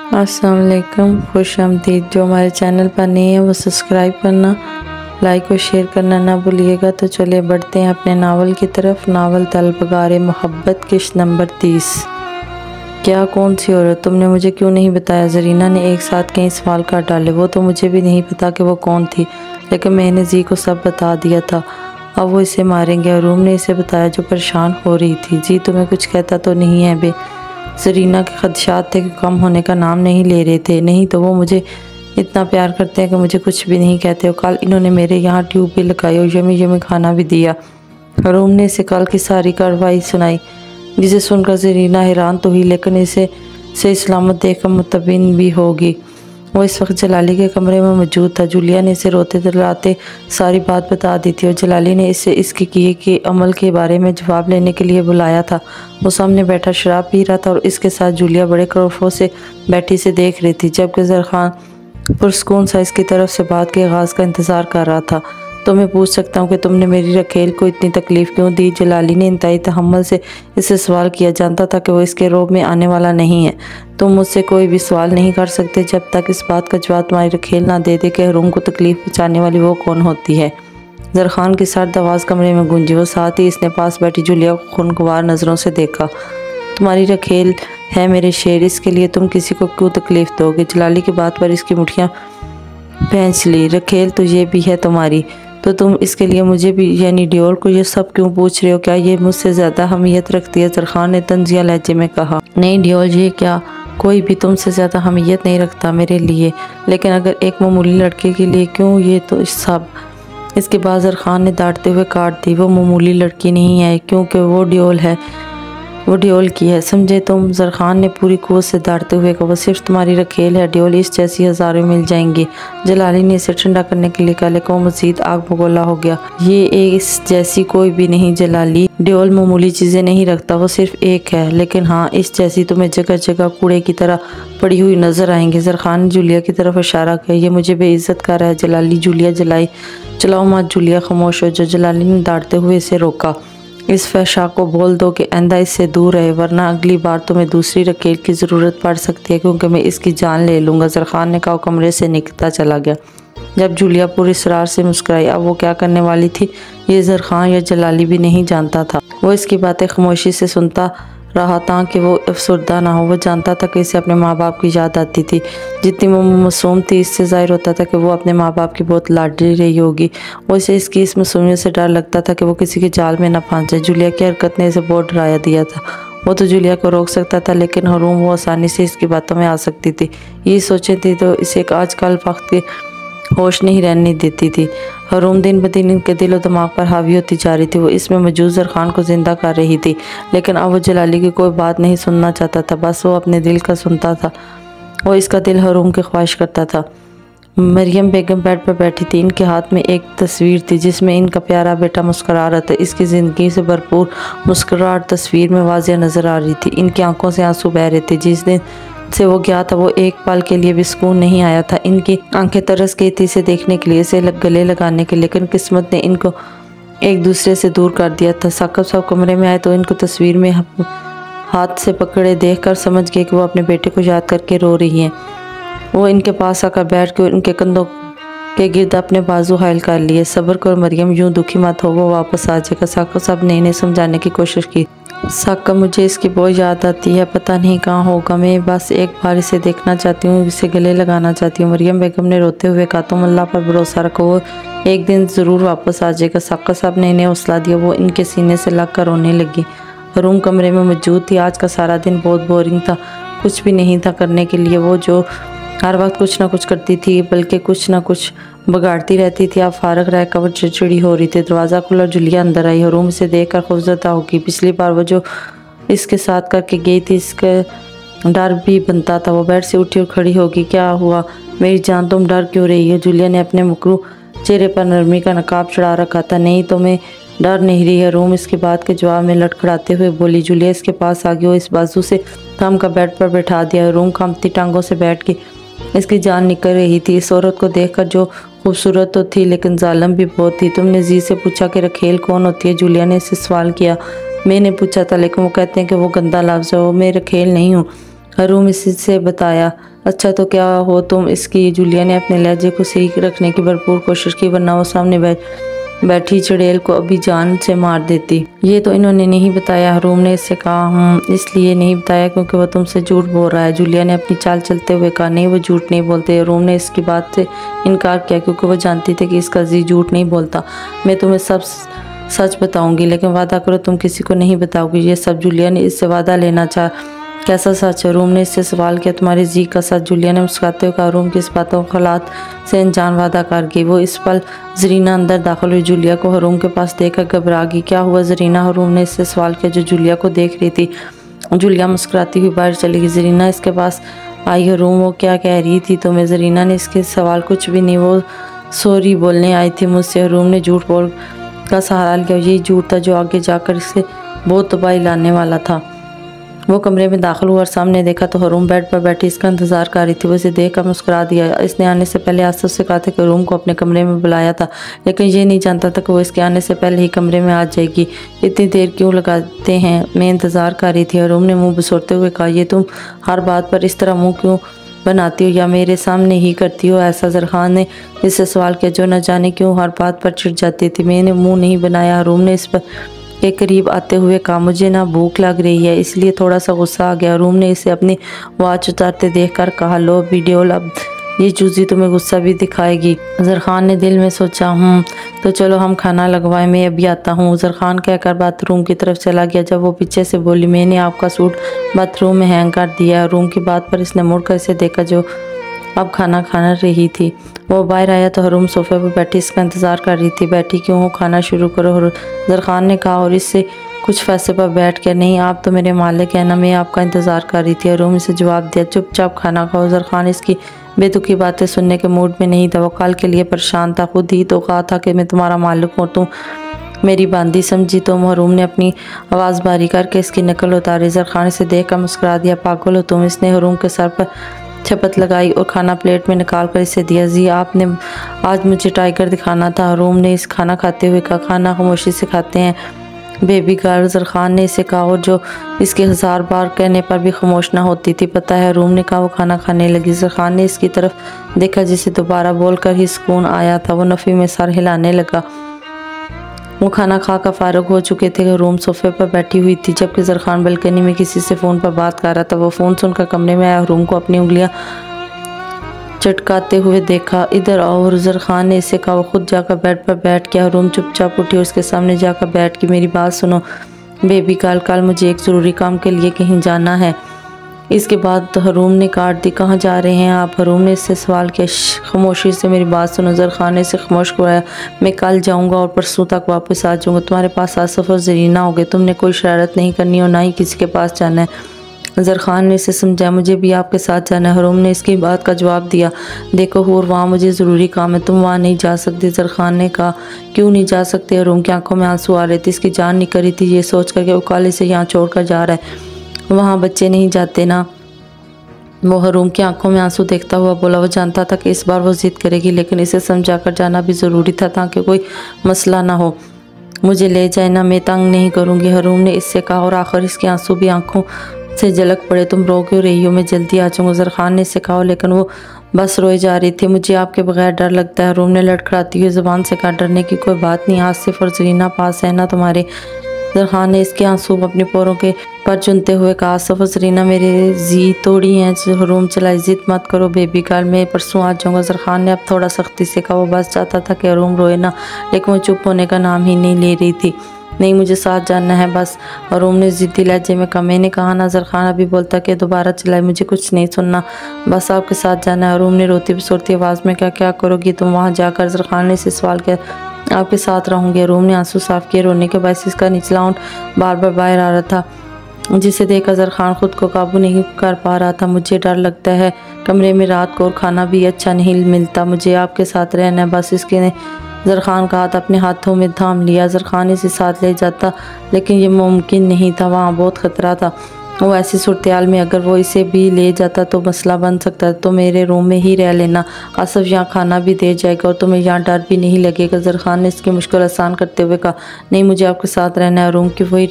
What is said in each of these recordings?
अस्सलाम वालेकुम, खुश आमदीद। जो हमारे चैनल पर नए हैं वो सब्सक्राइब करना, लाइक और शेयर करना ना भूलिएगा। तो चलिए बढ़ते हैं अपने नावल की तरफ। नावल तलबगारे मोहब्बत किश्त नंबर 30। क्या कौन सी औरत, तुमने मुझे क्यों नहीं बताया? जरीना ने एक साथ कई सवाल काट डाले। वो तो मुझे भी नहीं पता कि वो कौन थी, लेकिन मैंने जी को सब बता दिया था। अब वो इसे मारेंगे। अरूम ने इसे बताया जो परेशान हो रही थी। जी तुम्हें कुछ कहता तो नहीं है बे? जरीना के खदशात थे कि कम होने का नाम नहीं ले रहे थे। नहीं तो वो मुझे इतना प्यार करते हैं कि मुझे कुछ भी नहीं कहते। और कल इन्होंने मेरे यहाँ ट्यूब भी लगाई और यमी यमी खाना भी दिया। अरूम ने इसे कल की सारी कार्रवाई सुनाई, जिसे सुनकर जरीना हैरान तो हुई, लेकिन इसे सही सलामत देखकर मुतमिन भी होगी। वो इस वक्त जलाली के कमरे में मौजूद था। जूलिया ने इसे रोते दिलाते सारी बात बता दी थी और जलाली ने इसे इसके किए के अमल के बारे में जवाब लेने के लिए बुलाया था। वो सामने बैठा शराब पी रहा था और इसके साथ जूलिया बड़े खौफों से बैठी से देख रही थी, जबकि जरखान पुरस्कून सा इसकी तरफ से बात के आगाज़ का इंतज़ार कर रहा था। तो मैं पूछ सकता हूँ कि तुमने मेरी रखेल को इतनी तकलीफ़ क्यों दी? जलाली ने इंतहाई तहम्मुल से इससे सवाल किया। जानता था कि वो इसके रोब में आने वाला नहीं है। तुम मुझसे कोई भी सवाल नहीं कर सकते जब तक इस बात का जवाब तुम्हारी रखेल ना दे दे कि अरूम को तकलीफ़ पहुँचाने वाली वो कौन होती है। जरखान की सर्द आवाज़ कमरे में गूंजी। वो साथ ही इसने पास बैठी जूलिया को खुनख्वार नज़रों से देखा। तुम्हारी रखेल है मेरे शेर, इसके लिए तुम किसी को क्यों तकलीफ़ दोगे? जलाली की बात पर इसकी मुठियाँ भैंस ली। रखेल तो ये भी है तुम्हारी, तो तुम इसके लिए मुझे भी यानी डियोल को ये सब क्यों पूछ रहे हो? क्या ये मुझसे ज़्यादा अहमियत रखती है? जरखान ने तंजिया लहजे में कहा। नहीं डियोल, ये क्या, कोई भी तुमसे ज़्यादा अहमियत नहीं रखता मेरे लिए, लेकिन अगर एक मामूली लड़के के लिए क्यों ये तो सब। इसके बाद जरखान ने डांटते हुए काट दी। वो मामूली लड़की नहीं है क्योंकि वो डियोल है, वो डियोल की है, समझे तुम? जरखान ने पूरी कुव्वत से डांटते हुए कहा। वो सिर्फ तुम्हारी रखेल है, डियोल इस जैसी हज़ारों मिल जाएंगी। जलाली ने इसे ठंडा करने के लिए कहा, लेकिन वो मज़ीद आग भगोला हो गया। ये इस जैसी कोई भी नहीं जलाली, डियोल मामूली चीज़ें नहीं रखता, वो सिर्फ एक है। लेकिन हाँ, इस जैसी तुम्हें जगह जगह कूड़े की तरह पड़ी हुई नजर आएंगी। जरखान ने जूलिया की तरफ इशारा किया। ये मुझे बेइज्जत कर रहा है। जलाली जूलिया जलाई। चलाओ मत जूलिया, खामोश हो। जो जलाली ने डांटते हुए इसे रोका। इस फहशा को बोल दो कि आइंदा इससे दूर रहे, वरना अगली बार तुम्हें दूसरी रकेल की ज़रूरत पड़ सकती है, क्योंकि मैं इसकी जान ले लूँगा। जरखान ने कहा, कमरे से निकलता चला गया। जब जूलिया पूरी इसरार से मुस्कुराई, अब वो क्या करने वाली थी ये जरखान या जलाली भी नहीं जानता था। वो इसकी बातें खामोशी से सुनता रहा ताकि वो अफसरदा ना हो। वो जानता था कि इसे अपने माँ बाप की याद आती थी। जितनी वो मासूम थी, इससे ज़ाहिर होता था कि वो अपने माँ बाप की बहुत लाडली रही होगी। वो इसे इसकी इस मासूमियत से डर लगता था कि वो किसी के जाल में न फंस जाए। जूलिया की हरकत ने इसे बहुत डराया दिया था। वो तो जूलिया को रोक सकता था, लेकिन हरूम वो आसानी से इसकी बातों में आ सकती थी। ये सोचे थी तो इसे आजकल वक्त के होश नहीं रहने देती थी। हरूम दिन ब दिन इनके दिल और दिमाग पर हावी होती जा रही थी। वो इसमें मौजूद जरखान को जिंदा कर रही थी, लेकिन अब वो जलाली की कोई बात नहीं सुनना चाहता था, बस वो अपने दिल का सुनता था। वो इसका दिल हरूम की ख्वाहिश करता था। मरियम बेगम बेड पर बैठी थी। इनके हाथ में एक तस्वीर थी जिसमें इनका प्यारा बेटा मुस्कुरा रहा था। इसकी ज़िंदगी से भरपूर मुस्कुराहट तस्वीर में वाज़ेह नज़र आ रही थी। इनकी आंखों से आंसू बह रहे थे। जिस दिन से वो गया था, वो एक पल के लिए भी सुकून नहीं आया था। इनकी आंखें तरस गई थी इसे देखने के लिए, इसे गले लगाने के लिए, लेकिन किस्मत ने इनको एक दूसरे से दूर कर दिया था। साकब साहब कमरे में आए तो इनको तस्वीर में हाथ से पकड़े देखकर समझ गए कि वो अपने बेटे को याद करके रो रही हैं। वो इनके पास आकर बैठ के उनके कंधों के गिर्द अपने बाजू हायल कर लिए। सब्र कर मरियम, यूं दुखी मत हो, वो वापस आ जाएगा। साकब साहब ने इन्हें समझाने की कोशिश की। साकब, मुझे इसकी बहुत याद आती है, पता नहीं कहाँ होगा। मैं बस एक बार इसे देखना चाहती हूँ, इसे गले लगाना चाहती हूँ। मरियम बेगम ने रोते हुए कहा, तुम अल्लाह पर भरोसा रखो, वो एक दिन ज़रूर वापस आ जाएगा। साकब साहब ने इन्हें हौसला दिया। वो इनके सीने से लग कर रोने लगी। रूम कमरे में मौजूद थी। आज का सारा दिन बहुत बोरिंग था, कुछ भी नहीं था करने के लिए। वो जो हर वक्त कुछ ना कुछ करती थी, बल्कि कुछ ना कुछ बगाड़ती रहती थी। अब फारग रह कर वो चिड़चिड़ी हो रही थी। दरवाज़ा खुला, जूलिया अंदर आई। रूम से देखकर खौफजदा होगी। पिछली बार वो जो इसके साथ करके गई थी, इसका डर भी बनता था। वो बेड से उठी और खड़ी होगी। क्या हुआ मेरी जान, तुम डर क्यों रही हो? जूलिया ने अपने मुकरू चेहरे पर नरमी का नकाब चढ़ा रखा था। नहीं तो मैं डर नहीं रही है। रूम इसके बात के जवाब में लड़खड़ाते हुए बोली। जूलिया इसके पास आ गई। वो इस बाजू से थम का बेड पर बैठा दिया। रूम कांपती टांगों से बैठ के इसकी जान निकल रही थी। इस औरत को देखकर जो खूबसूरत तो थी, लेकिन जालिम भी बहुत थी। तुमने जी से पूछा कि रखेल कौन होती है? जूलिया ने इससे सवाल किया। मैंने पूछा था, लेकिन वो कहते हैं कि वो गंदा लफ्ज़ है, वो मैं रखेल नहीं हूँ। हरूम इससे बताया। अच्छा तो क्या हो तुम इसकी। जूलिया ने अपने लहजे को सही रखने की भरपूर कोशिश की, वरना वो सामने बैठी चुड़ैल को अभी जान से मार देती। ये तो इन्होंने नहीं बताया, हरूम ने इससे कहा। इसलिए नहीं बताया क्योंकि वो तुमसे झूठ बोल रहा है। जूलिया ने अपनी चाल चलते हुए कहा, नहीं वो झूठ नहीं बोलते। हरूम ने इसकी बात से इनकार किया क्योंकि वो जानती थी कि इसका जी झूठ नहीं बोलता। मैं तुम्हें सब सच बताऊंगी, लेकिन वादा करो तुम किसी को नहीं बताओगी ये सब। जूलिया ने इससे वादा लेना चाहा। कैसा सच? हरूम ने इससे सवाल किया। तुम्हारी जी का सच। जूलिया ने मुस्कुराते हुए कहा। हरूम की इस बातों को हालात से अनजान वादा कर गई। वो इस पल जरीना अंदर दाखिल हुई। जूलिया को हरूम के पास देखकर घबरा गई। क्या हुआ जरीना? हरूम ने इससे सवाल किया जो जूलिया को देख रही थी। जूलिया मुस्कुराती हुई बाहर चली गई। जरीना इसके पास आई। हरूम वो क्या कह रही थी तुम्हें? जरीना ने इसके सवाल कुछ भी नहीं, वो सॉरी बोलने आई थी मुझसे। हरूम ने झूठ बोल का सहारा लिया। यही झूठ था जो आगे जाकर इससे बहुत तबाही लाने वाला था। वो कमरे में दाखिल हुआ और सामने देखा तो हरूम बेड पर बैठी इसका इंतजार कर रही थी। वो इसे देखकर मुस्कुरा दिया। इसने आने से पहले आसफ से कहा था कि हरूम को अपने कमरे में बुलाया था, लेकिन ये नहीं जानता था कि वो इसके आने से पहले ही कमरे में आ जाएगी। इतनी देर क्यों लगाते हैं? मैं इंतजार कर रही थी। हरूम ने मुँह बसोरते हुए कहा। ये तुम हर बात पर इस तरह मुँह क्यों बनाती हो या मेरे सामने ही करती हो ऐसा? जरखान ने इससे सवाल किया जो न जाने क्यों हर बात पर चिढ़ जाती थी। मैंने मुँह नहीं बनाया। हरूम ने इस पर के करीब आते हुए कहा। मुझे ना भूख लग रही है इसलिए थोड़ा सा गुस्सा आ गया। हरूम ने इसे अपनी वॉच उतारते देखकर कहा, लो वीडियो, अब ये चूजी तुम्हें गुस्सा भी दिखाएगी। जरखान ने दिल में सोचा, तो चलो हम खाना लगवाएं, मैं अभी आता हूँ। जरखान कहकर बाथरूम की तरफ चला गया। जब वो पीछे से बोली, मैंने आपका सूट बाथरूम में हैंग कर दिया। रूम की बात पर इसने मुड़कर इसे देखा जो अब खाना खा रही थी। वो बाहर आया तो हरूम सोफे पर बैठी इसका इंतज़ार कर रही थी। बैठी क्यों हो, खाना शुरू करो, जरखान ने कहा और इससे कुछ फैसले पर बैठ के। नहीं, आप तो मेरे मालिक हैं ना, मैं आपका इंतज़ार कर रही थी। हरूम इसे जवाब दिया, चुपचाप खाना खाओ। जरखान इसकी बेतुकी बातें सुनने के मूड में नहीं था। वो कल के लिए परेशान था। खुद ही तो कहा था कि मैं तुम्हारा मालिक हूँ, तुम मेरी बांदी समझी तुम। हरूम ने अपनी आवाज़ भारी करके इसकी नकल उतारी। जरखान इसे देख कर मुस्कुरा दिया, पागल हो तुम। इसने हरूम के सर पर छपत लगाई और खाना प्लेट में निकाल कर इसे दिया। जी, आपने आज मुझे टाइगर दिखाना था। हरूम ने इस खाना खाते हुए कहा। खाना खामोशी से खाते हैं बेबी गर्ल, जरखान ने इसे कहा और जो इसके 1000 बार कहने पर भी खामोश ना होती थी। पता है, हरूम ने कहा। वो खाना खाने लगी। जरखान ने इसकी तरफ देखा जिसे दोबारा बोलकर ही सुकून आया था। वो नफ़ी में सर हिलाने लगा। वो खाना खाकर फारुग हो चुके थे। हरूम सोफे पर बैठी हुई थी जबकि जरखान बालकनी में किसी से फ़ोन पर बात कर रहा था। वो फ़ोन सुनकर कमरे में आया। हरूम को अपनी उंगलियां चटकाते हुए देखा। इधर आओ, और जरखान ने इसे कहा। वो खुद जाकर बेड पर बैठ गया। हरूम चुपचाप उठी और उसके सामने जाकर बैठ गई। मेरी बात सुनो बेबी गर्ल, कल मुझे एक ज़रूरी काम के लिए कहीं जाना है। इसके बाद तो हरूम ने काट दी। कहाँ जा रहे हैं आप? हरूम ने इससे सवाल किया। खामोशी से मेरी बात सुनो। जरखान ने इसे खामोश कराया। मैं कल जाऊंगा और परसों तक वापस आ जाऊंगा। तुम्हारे पास आसफ और जरीना हो गए। तुमने कोई शरारत नहीं करनी और ना ही किसी के पास जाना है। जरखान ने इसे समझाया। मुझे भी आपके साथ जाना है। हरूम ने इसकी बात का जवाब दिया। देखो हूर, वहाँ मुझे ज़रूरी काम है, तुम वहाँ नहीं जा सकती। जरखान ने कहा। क्यों नहीं जा सकते? हरूम की आंखों में आंसू आ रहे थे। इसकी जान निकल रही थी ये सोच कर के वो कल इसे यहाँ छोड़ कर जा रहा है। वहाँ बच्चे नहीं जाते ना। वो हरूम की आंखों में आंसू देखता हुआ बोला। वो जानता था कि इस बार वो जिद करेगी, लेकिन इसे समझाकर जाना भी ज़रूरी था ताकि कोई मसला ना हो। मुझे ले जाए ना, मैं तंग नहीं करूँगी, हरूम ने इससे कहा और आखिर इसके आंसू भी आंखों से झलक पड़े। तुम रो क्यों रही हो? मैं जल्दी आ जाऊँगा, जरखान ने इससे कहा, लेकिन वो बस रोए जा रही थी। मुझे आपके बगैर डर लगता है, हरूम ने लड़खड़ाती हुई ज़बान से कहा। डरने की कोई बात नहीं, आज सिर्फ और जरीना पास है ना तुम्हारे। जरखान ने इसके आंसू अपने पोरों के पर चुनते हुए कहा। आसफ और जरीना मेरे जी तोड़ी हैं। हरूम चलाई, जिद मत करो बेबी गर्ल, मैं परसों आ जाऊँगा। जरखान ने अब थोड़ा सख्ती से कहा। वो बस चाहता था कि हरूम रोए ना, लेकिन वो चुप होने का नाम ही नहीं ले रही थी। नहीं, मुझे साथ जाना है बस, हरूम ने जिद्दी लहजे में कहा। मैंने कहा ना। जरखान अभी बोलता कि दोबारा चलाई, मुझे कुछ नहीं सुनना, बस आपके साथ जाना है। हरूम ने रोती बसोरती आवाज़ में कहा। क्या करोगी तुम वहाँ जाकर? जरखान ने इसे सवाल किया। आपके साथ रहूँगी। हरूम ने आंसू साफ किए। रोने के बाद इसका निचला होंठ बार बार बाहर आ रहा था जिसे देखकर जरखान खुद को काबू नहीं कर पा रहा था। मुझे डर लगता है कमरे में रात को और खाना भी अच्छा नहीं मिलता, मुझे आपके साथ रहना है बस। इसके ने जरखान का हाथ अपने हाथों में थाम लिया। जरखान इसे साथ ले जाता लेकिन ये मुमकिन नहीं था, वहाँ बहुत खतरा था। वो ऐसी सूरत में अगर वो इसे भी ले जाता तो मसला बन सकता है। तो मेरे रूम में ही रह लेना, आसफ यहाँ खाना भी दे जाएगा और तुम्हें यहाँ डर भी नहीं लगेगा। जरखान ने इसकी मुश्किल आसान करते हुए कहा। नहीं, मुझे आपके साथ रहना है। रूम की वही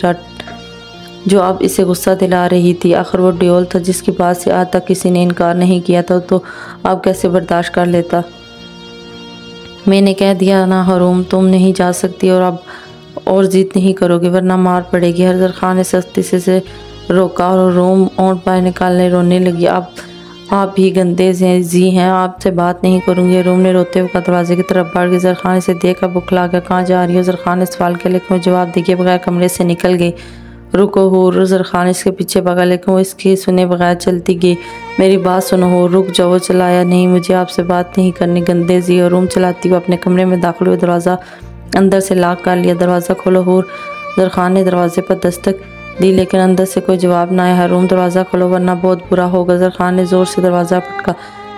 जो अब इसे गुस्सा दिला रही थी। आखिर वो ड्योल था जिसकी बात से आज तक किसी ने इनकार नहीं किया था, तो अब कैसे बर्दाश्त कर लेता। मैंने कह दिया ना हरूम, तुम नहीं जा सकती और अब और जिद नहीं करोगे वरना मार पड़ेगी। हरजर खान ने सख्ती से रोका और हरूम ओंठ बाहर निकालने रोने लगी। अब आप भी गंदे जी हैं, आपसे बात नहीं करूँगी। हरूम ने रोते हुए दरवाजे की तरफ बढ़ गई। जरखान इसे देखकर बुखला कर कहाँ जा रही हो? जरखान ने सवाल किया लेकिन वो जवाब दिए बगैर कमरे से निकल गई। रुको हूर, जरखान इसके पीछे भगा लेकिन वो इसकी सुने बगैर चलती गई। मेरी बात सुनो हो, रुक जाओ। वो चलाया नहीं, मुझे आपसे बात नहीं करनी गंदे जी। हरूम चलाती हुई अपने कमरे में दाखिल हुए, दरवाज़ा अंदर से लॉक कर लिया। दरवाज़ा खोलो हूर। जरखान ने दरवाजे पर दस्तक दी लेकिन अंदर से कोई जवाब ना आया। हरूम दरवाज़ा खोलो वरना बहुत बुरा होगा। जरखान ने ज़ोर से दरवाज़ा पटका।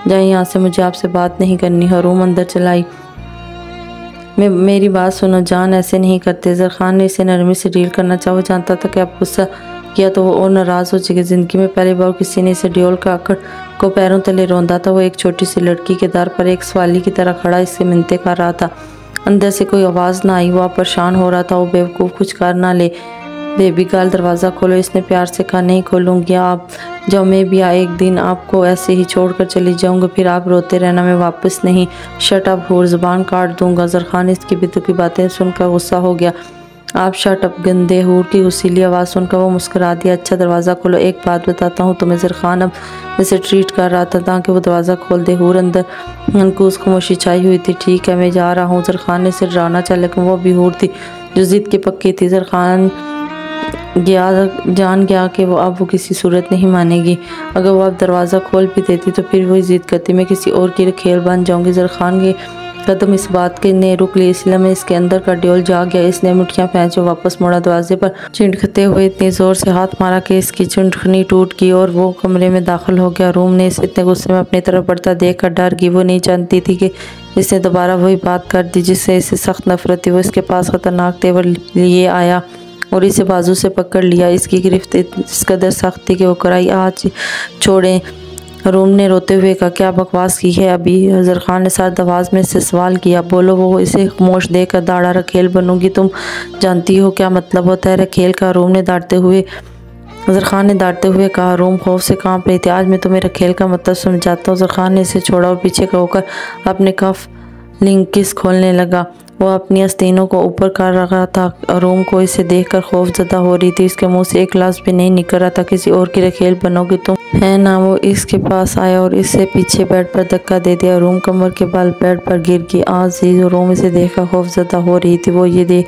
जाए यहाँ से, मुझे आपसे बात नहीं करनी। हरूम अंदर चलाई। मेरी बात सुनो जान, ऐसे नहीं करते। जरखान ने इसे नरमी से डील करना चाहा। वो जानता था कि अब गुस्सा किया तो वो और नाराज़ हो जाएगी। ज़िंदगी में पहली बार किसी ने इसे ड्योल का आकड़ को पैरों तले रौंदा था। वो एक छोटी सी लड़की के दर पर एक सवाली की तरह खड़ा इससे मिन्नतें कर रहा था। अंदर से कोई आवाज़ ना आई। वो परेशान हो रहा था। वो बेवकूफ़ कुछ कर ना ले। बेबी गर्ल दरवाज़ा खोलो, इसने प्यार से कहा। नहीं खोलूँगी, आप जाओ। मैं भी एक दिन आपको ऐसे ही छोड़कर चली जाऊँगी, फिर आप रोते रहना, मैं वापस नहीं। शट अप हूर, ज़ुबान काट दूँगा। जरखान इसकी बेतुकी बातें सुनकर गुस्सा हो गया। आप शट अप गंदे। हूर की गुस्सीली आवाज़ सुनकर वो मुस्कुरा दिया। अच्छा दरवाज़ा खोलो, एक बात बताता हूँ तुम्हें। जरखान अब इसे ट्रीट कर रहा था ताकि वो दरवाज़ा खोल दे। हूर अंदर मनकूस खामोशी छाई हुई थी। ठीक है, मैं जा रहा हूँ। जरखान ने इसे डराना चाहा लेकिन वो भी हूर थी जो जिद की पक्की थी। जरखान जान गया कि वो किसी सूरत नहीं मानेगी। अगर वो अब दरवाज़ा खोल भी देती तो फिर वही जिद करती, मैं किसी और की खेल बन जाऊंगी। जरखान के कदम इस बात के ने रुक ली, इसलिए में इसके अंदर का ड्योल जाग गया। इसने मुठ्ठियाँ फेंच वापस मुड़ा। दरवाजे पर चिंटकते हुए इतनी ज़ोर से हाथ मारा कि इसकी चुंटखनी टूट गई और वो कमरे में दाखिल हो गया। रूम ने इसे इतने गुस्से में अपनी तरफ बढ़ता देख कर डर गई। वो नहीं जानती थी कि इसने दोबारा वही बात कर दी जिससे इसे सख्त नफरत थी। वो इसके पास ख़तरनाक तेवर लिए आया और इसे बाजू से पकड़ लिया। इसकी गिरफ्त इस कदर सख्त थी कि वो कराई आज छोड़ें। रूम ने रोते हुए कहा, क्या बकवास की है अभी? जरखान ने सर्द आवाज़ में इससे सवाल किया। बोलो। वो इसे खामोश देकर दाड़ा रखेल बनूंगी, तुम जानती हो क्या मतलब होता है रखेल का? रूम ने जरखान ने डांटते हुए कहा। रूम खौफ से कांप रही थी। आज मैं तुम्हें रखेल का मतलब समझाता हूँ। जरखान ने इसे छोड़ा और पीछे का होकर अपने कफ लिंकिस खोलने लगा। वो अपनी आस्तीनों को ऊपर कर रहा था। रूम को इसे देखकर खौफजदा हो रही थी। इसके मुंह से एक लफ्ज़ भी नहीं निकल रहा था। किसी और की रखेल बनोगी तुम, है ना? वो इसके पास आया और इससे पीछे बेड पर धक्का दे दिया। रूम कमर के बल बेड पर गिर गई। आज रूम इसे देखकर खौफजदा हो रही थी। वो ये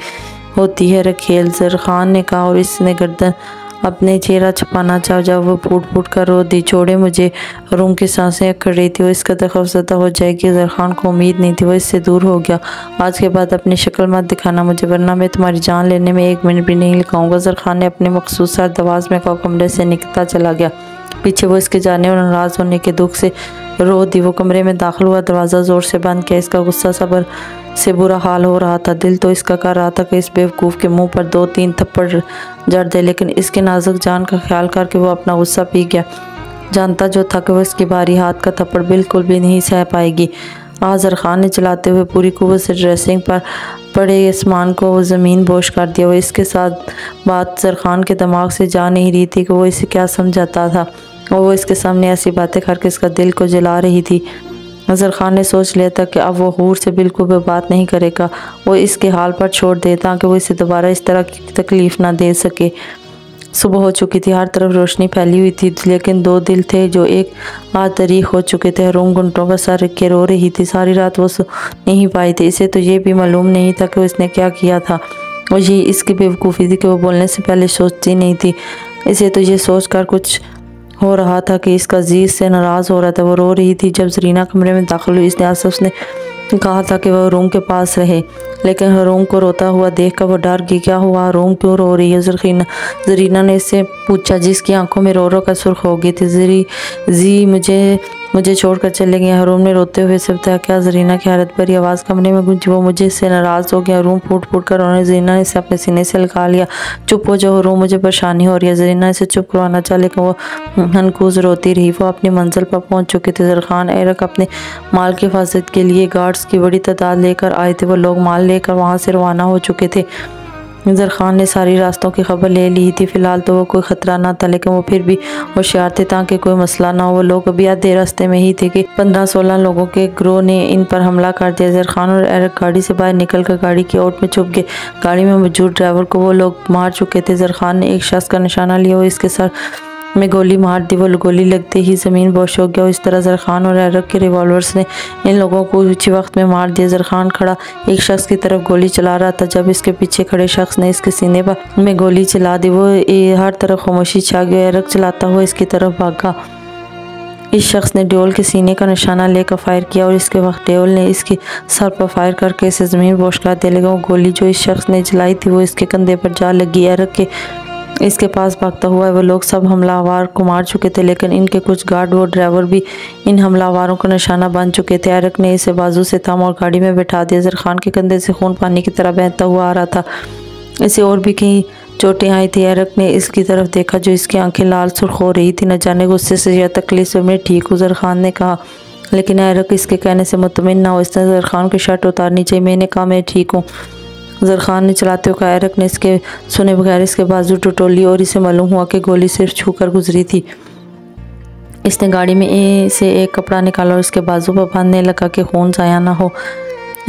होती है रखेल, जरखान ने कहा और इसने गर्दन अपने चेहरा छुपाना चाहा। जब वो फूट फूट कर रो दी, छोड़े मुझे। रूम की सांसें अकड़ रही थी। वो इस कदर खौफजदा हो जाएगी जरखान को उम्मीद नहीं थी। वो इससे दूर हो गया। आज के बाद अपनी शक्ल मत दिखाना मुझे, वरना मैं तुम्हारी जान लेने में 1 मिनट भी नहीं लगाऊंगा। जरखान ने अपने मखसूस सर्द आवाज़ में कहा, कमरे से निकलता चला गया। पीछे वो इसके जाने और नाराज़ होने के दुख से रो दी। वो कमरे में दाखिल हुआ, दरवाज़ा ज़ोर से बंद किया। इसका गुस्सा सब्र से बुरा हाल हो रहा था। दिल तो इसका कर रहा था कि इस बेवकूफ़ के मुंह पर 2-3 थप्पड़ जड़ दे, लेकिन इसके नाजुक जान का ख्याल करके वो अपना गुस्सा पी गया। जानता जो था कि वो इसकी भारी हाथ का थप्पड़ बिल्कुल भी नहीं सह पाएगी। आज जरखान ने चलाते हुए पूरी कुव्वत से ड्रेसिंग पर पड़े सामान को वो ज़मीन बोश कर दिया। वो इसके साथ बात जरखान के दिमाग से जा नहीं रही थी कि वो इसे क्या समझाता था। वो इसके सामने ऐसी बातें करके इसका दिल को जला रही थी। जरखान ने सोच लिया था कि अब वो हूर से बिल्कुल भी बात नहीं करेगा। वो इसके हाल पर छोड़ दे ताकि वो इसे दोबारा इस तरह की तकलीफ़ ना दे सके। सुबह हो चुकी थी, हर तरफ रोशनी फैली हुई थी, लेकिन 2 दिल थे जो एक आज तारीख हो चुके थे। रूम घंटों का सर रख के रो रही थी। सारी रात वो सो नहीं पाई थी। इसे तो ये भी मालूम नहीं था कि उसने क्या किया था। और ये इसकी बेवकूफ़ी थी कि वो बोलने से पहले सोचती नहीं थी। इसे तो ये सोच कर कुछ हो रहा था कि इसका अजीज़ से नाराज़ हो रहा था। वो रो रही थी। जब जरीना कमरे में दाखिल हुई, इसने आसफ ने कहा था कि वह रूम के पास रहे, लेकिन रूम को रोता हुआ देखकर वो डर गई। क्या हुआ? रूम क्यों रो रही है? जरीना ने इससे पूछा, जिसकी आंखों में रो रो कर सुर्ख हो गई थी। जी मुझे छोड़कर चले गए। रूम ने रोते हुए से बताया। क्या? जरीना की हैरत भरी आवाज़ कमरे में गूंजी। वो मुझे इससे नाराज़ हो गया। रूम फूट फूट कर रोने। जरीना ने इसे अपने सीने से लगा लिया। चुप हो जाओ रूम, मुझे परेशानी हो रही है। जरीना इसे चुप करवाना चाहा, लेकिन वो हनकूज रोती रही। वो अपनी मंजिल पर पहुंच चुके थे। जरखान एरक अपने माल की हिफाजत के लिए गार्ड्स की बड़ी तादाद लेकर आए थे। वो लोग माल लेकर वहाँ से रवाना हो चुके थे। ज़र ख़ान ने सारी रास्तों की खबर ले ली थी। फ़िलहाल तो वो कोई ख़तरा ना था, लेकिन वो फिर भी होशियार थे ताकि कोई मसला ना हो। वो लोग अभी आधे रास्ते में ही थे कि 15-16 लोगों के ग्रोह ने इन पर हमला कर दिया। ज़र ख़ान और एरिक गाड़ी से बाहर निकल कर गाड़ी की ओट में छुप गए। गाड़ी में मौजूद ड्राइवर को वो लोग मार चुके थे। ज़र ख़ान ने एक शख्स का निशाना लिया और इसके सर में गोली मार दी। वो गोली लगते ही ज़मीन बोश हो गया और इस तरह ज़र ख़ान और एरिक के रिवॉल्वर्स ने इन लोगों को उसी वक्त में मार दिया। ज़र ख़ान खड़ा एक शख्स की तरफ गोली चला रहा था जब इसके पीछे खड़े शख्स ने इसके सीने पर में गोली चला दी। वो हर तरफ खामोशी छा गई। एरिक चलाता हुआ इसकी तरफ भागा। इस शख्स ने ड्योल के सीने का निशाना लेकर फायर किया और इसके वक्त ड्योल ने इसके सर पर फायर करके इसे ज़मीन बोश कर दिया, लेकिन वो गोली जो इस शख्स ने चलाई थी वो इसके कंधे पर जा लगी। एरिक के इसके पास भागता हुआ वो लोग सब हमलावर को मार चुके थे, लेकिन इनके कुछ गार्ड व ड्राइवर भी इन हमलावरों का निशाना बन चुके थे। एरिक ने इसे बाजू से थामा और गाड़ी में बैठा दिया। ज़र ख़ान के कंधे से खून पानी की तरह बहता हुआ आ रहा था। इसे और भी कई चोटें आई थी। एरिक ने इसकी तरफ देखा जो इसकी आंखें लाल सुर्ख हो रही थी, न जाने गुस्से से या तकलीफ से। मैं ठीक हूँ, ज़र ख़ान ने कहा, लेकिन एरिक इसके कहने से मुतमिन ना हो। इसने ज़र ख़ान की शर्ट उतारनी चाहिए। मैंने कहा मैं ठीक हूँ, ज़र ख़ान ने चलाते हुए कहा। एरिक ने इसके सुने बगैर इसके बाजू टटोली और इसे मालूम हुआ कि गोली सिर्फ छूकर गुजरी थी। इसने गाड़ी में से एक कपड़ा निकाला और इसके बाजू पर बांधने लगा कि खून ज़ाया ना हो।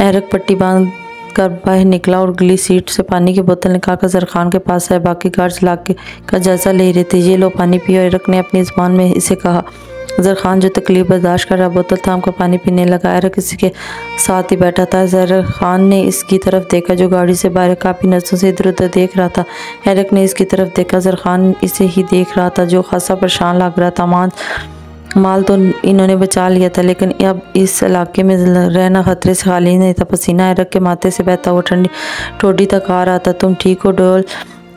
एरिक पट्टी बांध कर बाहर निकला और अगली सीट से पानी की बोतल निकालकर ज़र ख़ान के पास आए। बाकी गार्ड्स इलाके का जायज़ा ले रहे थे। ये लो पानी पियो, एरिक ने अपनी ज़ुबान में इसे कहा। ज़र ख़ान जो तकलीफ बर्दाश्त कर रहा बोतल थाम कर पानी पीने लगा। एरिक किसी के साथ ही बैठा था। ज़र ख़ान ने इसकी तरफ देखा जो गाड़ी से बाहर काफ़ी नज़रों से इधर उधर देख रहा था। एरिक ने इसकी तरफ देखा। ज़र ख़ान इसे ही देख रहा था जो खासा परेशान लग रहा था। माल तो इन्होंने बचा लिया था, लेकिन अब इस इलाके में रहना खतरे से खाली नहीं था। पसीना एरिक के माथे से बहता हुआ ठंडी ठोडी तक आ रहा था। तुम ठीक हो ड्योल?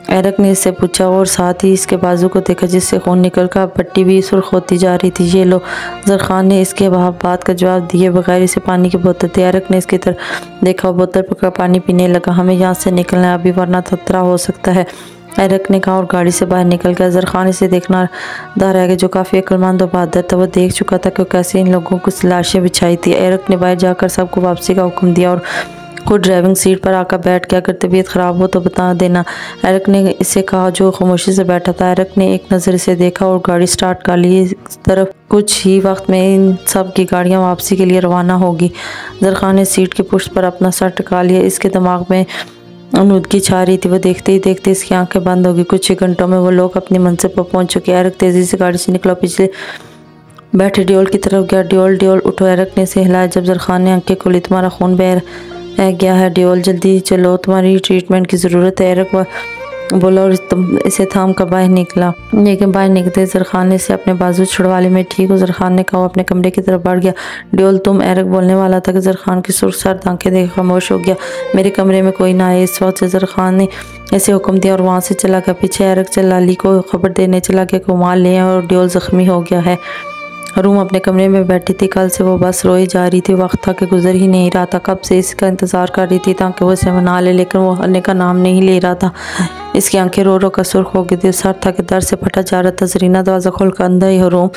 एरिक ने इससे पूछा और साथ ही इसके बाजू को देखा जिससे खून निकलकर पट्टी भी सुर्ख होती जा रही थी। ये लो, ज़र ख़ान ने इसके बात का जवाब दिए बगैर इसे पानी की बोतल दी। एरिक ने इसकी तरफ देखा और बोतल पकड़ पानी पीने लगा। हमें यहाँ से निकलना है अभी, वरना खतरा हो सकता है, एरिक ने कहा और गाड़ी से बाहर निकल गया। ज़र ख़ान इसे देखना दा रह गया जो काफ़ी अक्लमंद और बहादुर था। वो देख चुका था कि कैसे इन लोगों को लाशें बिछाई थी। एरिक ने बाहर जाकर सबको वापसी का हुक्म दिया और खुद ड्राइविंग सीट पर आकर बैठ गया। अगर तबीयत ख़राब हो तो बता देना, एरिक ने इसे कहा जो खामोशी से बैठा था। एरिक ने एक नज़र इसे देखा और गाड़ी स्टार्ट कर ली। इस तरफ कुछ ही वक्त में इन सब की गाड़ियाँ वापसी के लिए रवाना होगी। ज़र ख़ान ने सीट की पुष्ट पर अपना सर टिका लिया। इसके दिमाग में आलूदगी छा रही थी। वो देखते ही देखते इसकी आंखें बंद हो गई। कुछ ही घंटों में वो लोग अपनी मंजिल पर पहुंच चुके। एरिक तेज़ी से गाड़ी से निकला, पिछले बैठे ड्योल की तरफ गया। ड्योल ड्योल उठो, एरिक ने इसे हिलाया। जब ज़र ख़ान ने आंखें खोली, तुम्हारा खून बह गया है ड्योल, जल्दी चलो, तुम्हारी ट्रीटमेंट की ज़रूरत है, एरिक बोला और इसे थाम कर बाहर निकला। लेकिन बाहर निकलते ज़र ख़ान ने इसे अपने बाजू छुड़वा ली। मैं ठीक हूँ, ज़र ख़ान ने कहा। अपने कमरे की तरफ बढ़ गया। ड्योल तुम, एरिक बोलने वाला था कि ज़र ख़ान की सुर्ख सर्द आंखें देख खामोश हो गया। मेरे कमरे में कोई ना आए। इस वक्त ज़र ख़ान ने ऐसे हुक्म दिया और वहाँ से चला गया। पीछे एरिक चला ली को खबर देने चला गया कि माल ले और ड्योल ज़ख्मी हो गया है। रूम अपने कमरे में बैठी थी। कल से वो बस रोई जा रही थी। वक्त था कि गुजर ही नहीं रहा था। कब से इसका इंतज़ार कर रही थी ताकि वो इसे मना ले, लेकिन वो आने का नाम नहीं ले रहा था। इसकी आंखें रो रो कर सुर्ख हो गई थी। सर था कि दर से फटा जा रहा था। ज़रीना दरवाज़ा खोल कर अंदर ही रूम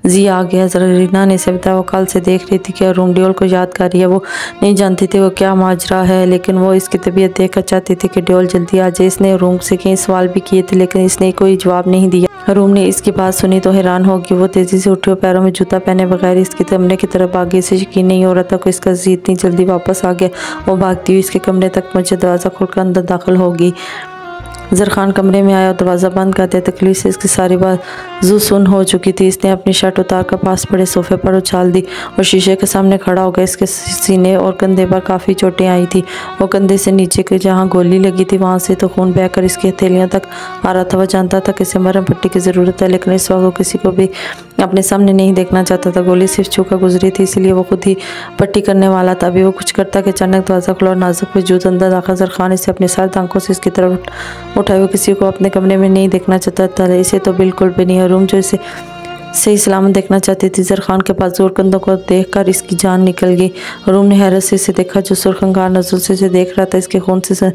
जी आ गया। ज़रीना ने इसे बताया वो कल से देख रही थी कि रूम ड्योल को याद कर रही है। वो नहीं जानती थी वो क्या माजरा है, लेकिन वो इसकी तबीयत देख कर चाहती थी कि ड्योल जल्दी आ जाए। इसने रूम से कई सवाल भी किए थे, लेकिन इसने कोई जवाब नहीं दिया। रूम ने इसकी बात सुनी तो हैरान हो गई। वो तेज़ी से उठी और पैरों में जूता पहने बगैर इसके कमरे की तरफ भागी। इसे यकीन नहीं हो रहा था कि इसका जी इतनी जल्दी वापस आ गया। वो भागती हुई इसके कमरे तक पहुंचे, दरवाज़ा खोलकर अंदर दाखिल हो गई। ज़र ख़ान कमरे में आया और दरवाज़ा बंद कर दिया। तकलीफ से इसकी सारी बात सुन हो चुकी थी। इसने अपनी शर्ट उतार कर पास पड़े सोफे पर उछाल दी और शीशे के सामने खड़ा हो गया। इसके सीने और कंधे पर काफ़ी चोटें आई थी। वो कंधे से नीचे के जहाँ गोली लगी थी वहाँ से तो खून बहकर इसकी हथेलियों तक आ रहा था। वह जानता था कि इसे मरहम पट्टी की ज़रूरत है, लेकिन इस वक्त वो किसी को भी अपने सामने नहीं देखना चाहता था। गोली सिर्फ छूकर गुजरी थी, इसलिए वो खुद ही पट्टी करने वाला था। अभी वो कुछ करता कि अचानक दरवाज़ा खुला और नाजुक वजूद अंदर दाखिल। ज़र ख़ान इसे अपनी सर्द आंखों से इसकी तरफ उठाए। वो किसी को अपने कमरे में नहीं देखना चाहता था, इसे तो बिल्कुल भी नहीं। रूम जो इसे सही सलामत देखना चाहती थी। ज़र ख़ान के पास जोर कंधों को देखकर इसकी जान निकल गई। रूम ने हैरत से इसे देखा जो सुर्खंगार नज़रों से इसे देख रहा था। इसके खून से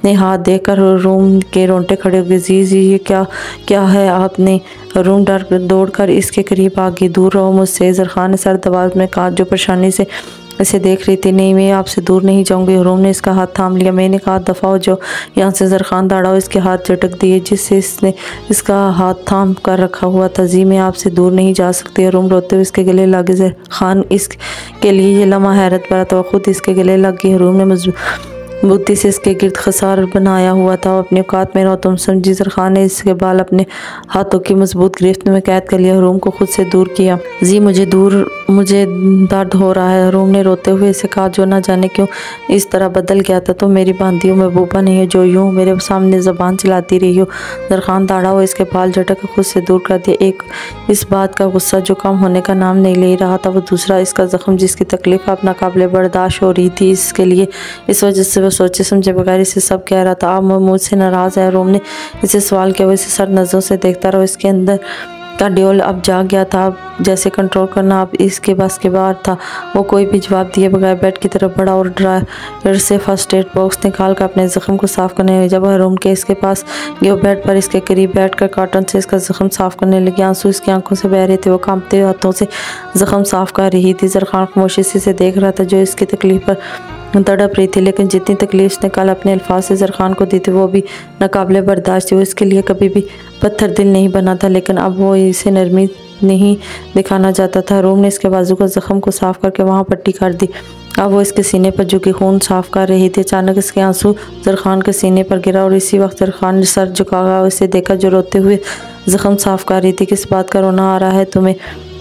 ने हाथ देखकर रूम के रोंगटे खड़े हो गए। जी ये क्या है आपने? रूम डर दौड़ कर इसके करीब आ गई। दूर रहो मुझसे, ज़र ख़ान ने सर्द आवाज़ में कहा जो परेशानी से इसे देख रही थी। नहीं, मैं आपसे दूर नहीं जाऊंगी। रूम ने इसका हाथ थाम लिया। मैंने कहा दफ़ा हो जो यहाँ से। ज़रख़ान दौड़ा और इसके हाथ झटक दिए जिससे इसने इसका हाथ थाम कर रखा हुआ था। जी मैं आपसे दूर नहीं जा सकती। रूम रोते हुए इसके गले लगे। ज़रख़ान इसके लिए ये लम्हा हैरत भरा था। खुद इसके गले लग गई। रूम ने बुद्धि से इसके गिर्द खसार बनाया हुआ था। अपने औकात में रहो तुम समझी। ज़रख़ान ने इसके बाल अपने हाथों की मजबूत गिरफ्त में कैद कर लिया। रूम को खुद से दूर किया। जी मुझे दर्द हो रहा है। रूम ने रोते हुए इसे कहा जो ना जाने क्यों इस तरह बदल गया था। तो मेरी बांधियों में महबूबा नहीं है जो यूं मेरे सामने ज़बान चलाती रही हो। ज़रख़ान दाड़ा हुआ इसके बाल झटक कर खुद से दूर कर दिया। एक इस बात का गुस्सा जो कम होने का नाम नहीं ले रहा था, वो दूसरा इसका ज़ख्म जिसकी तकलीफ अब नाकाबिले बर्दाश्त हो रही थी इसके लिए। इस वजह से वो सोचे समझे बगैर इसे सब कह रहा था। आप मुझसे नाराज़ है। रूम ने इसे सवाल किया। वो इसे सर नज़रों से देखता रहा। इसके अंदर का ड्योल अब जाग गया था। जैसे कंट्रोल करना अब इसके बस के बाहर था। वो कोई भी जवाब दिए बगैर बेड की तरफ बढ़ा और ड्रायर से फर्स्ट एड बॉक्स निकाल कर अपने ज़ख्म को साफ़ करने लगी। जब वह रूम के इसके पास गया, बेड पर इसके करीब बैठकर कॉटन से इसका ज़ख्म साफ़ करने लगी। आंसू इसकी आंखों से बह रहे थे। वो कांपते हुए हाथों से ज़ख्म साफ़ कर रही थी। ज़रख़ान खामोशी से देख रहा था जो इसकी तकलीफ़ पर तड़प रही थी। लेकिन जितनी तकलीफ उसने कल अपने अल्फाज से ज़रख़ान को दी थी वो भी नाकाबिले बर्दाश्त थी। वो इसके लिए कभी भी पत्थर दिल नहीं बना था, लेकिन अब वो इसे नरमी नहीं दिखाना चाहता था। रूम ने इसके बाजू का ज़ख्म को साफ़ करके वहाँ पट्टी कर दी। अब वो इसके सीने पर झुकी खून साफ़ कर रही थी। अचानक इसके आंसू ज़रख़ान के सीने पर गिरा और इसी वक्त ज़रख़ान ने सर झुकाया और इसे देखा जो रोते हुए ज़ख्म साफ़ कर रही थी। किस बात का रोना आ रहा है तुम्हें?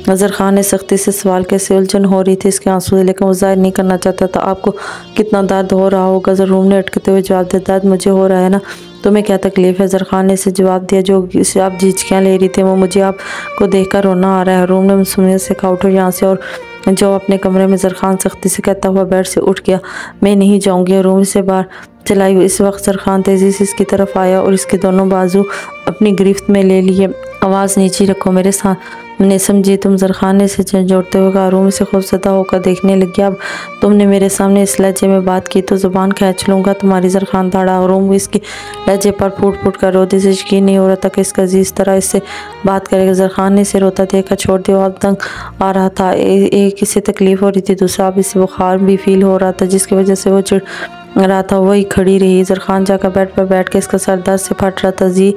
ज़रख़ान ने सख्ती से सवाल कैसे उलझन हो रही थी इसके आंसू से, लेकिन वो जाहिर नहीं करना चाहता था। आपको कितना दर्द हो रहा होगा? रूम ने अटकते हुए जवाब दिया। दर्द मुझे हो रहा है ना, तुम्हें क्या तकलीफ़ है? ज़रख़ान ने इसे जवाब दिया जो इसे आप झिझकियाँ ले रही थी। वो मुझे आपको देखकर रोना आ रहा है। रूम ने मुस्लिम से कहा उठो यहाँ से और जो अपने कमरे में। ज़रख़ान सख्ती से कहता हुआ बेड से उठ गया। मैं नहीं जाऊँगी। रूम से बाहर चलाई हुई। इस वक्त ज़रख़ान तेज़ी से इसकी तरफ आया और इसके दोनों बाजू अपनी गिरफ्त में ले लिए। आवाज़ नीची रखो मेरे सामने समझी तुम। ज़रख़ान ने इसे जोड़ते हुए कहा। रूम से खौफज़दा होकर देखने लगी। अब तुमने मेरे सामने इस लहजे में बात की तो ज़ुबान खींच लूँगा तुम्हारी। ज़रख़ान दाड़ा। रूम इसकी लहजे पर फूट फूट कर रोती से यकीन नहीं हो रहा था कि इसका जी इस तरह इससे बात करेगा। ज़रख़ान ने इसे रोता देखकर छोड़ दिया। अब तंग आ रहा था। एक इसे तकलीफ़ हो रही थी, दूसरा अब इसे बुखार भी फील हो रहा था जिसकी वजह से वो चिड़ रहा था। वही खड़ी रही। ज़रख़ान जाकर बेड पर बैठ के इसका सर दर्द से फट रहा था। जी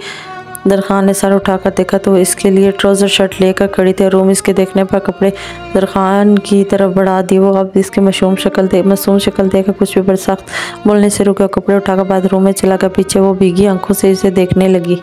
ज़रख़ान ने सर उठाकर देखा तो इसके लिए ट्राउज़र शर्ट लेकर खड़ी थी। रूम इसके देखने पर कपड़े ज़रख़ान की तरफ बढ़ा दी। वो अब इसके मासूम शक्ल देखकर कुछ भी बड़ सख्त बोलने से रुका। कपड़े उठाकर बाथरूम में चला गया। पीछे वो भीगी आंखों से इसे देखने लगी।